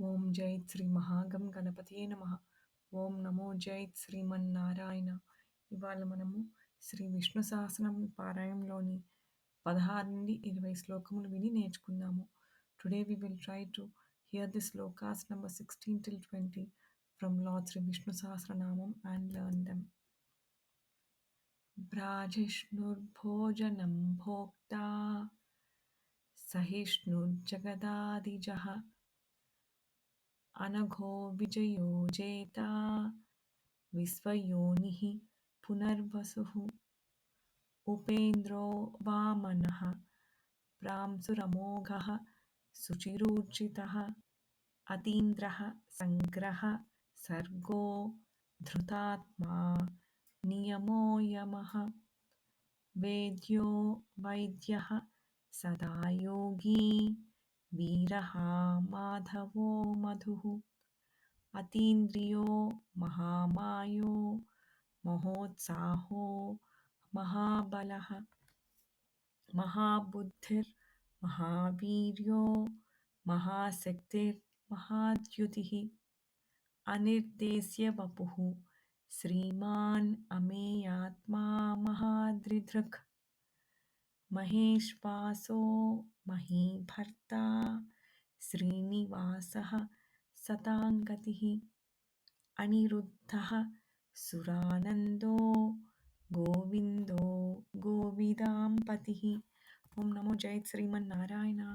ఓం జై శ్రీ మహాగం గణపతియే నమః. ఓం నమో జై శ్రీమన్నారాయణ. ఇవాళ మనము శ్రీ విష్ణు సహస్రం పారాయణంలోని 16 నుండి 20 శ్లోకములు విని నేర్చుకుందాము. Today we will try to hear the shlokas number 16 till 20 from Lord Sri Vishnu Sahasranamam and learn them. Brajishnurbhojanam bhokta Sahishnujjagadadijah अनघो विजयो जेता विश्वयोनिः पुनर्वसुः उपेन्द्रो वामनः प्रांसुरमोघः सुचिरूर्जितः अतीन्द्रः सङ्ग्रः सर्गो धृतात्मा नियमो यमः वेद्यो वैद्यः सदा योगी वीरः माधवो मधुः अतीन्द्रियो महामायो महोत्साहो महाबलः महाबुद्धिर्महावीर्यो महाशक्तिर्महाद्युतिः अनिर्देश्य वपुः श्रीमान् अमेयात्मा महादृदृक् महेश्वासो महीभर्ता श्रीनिवासः सताङ्गतिः अनिरुद्धः सुरानन्दो गोविन्दो गोविदाम्पतिः. ओम नमो जय श्रीमन्नारायण.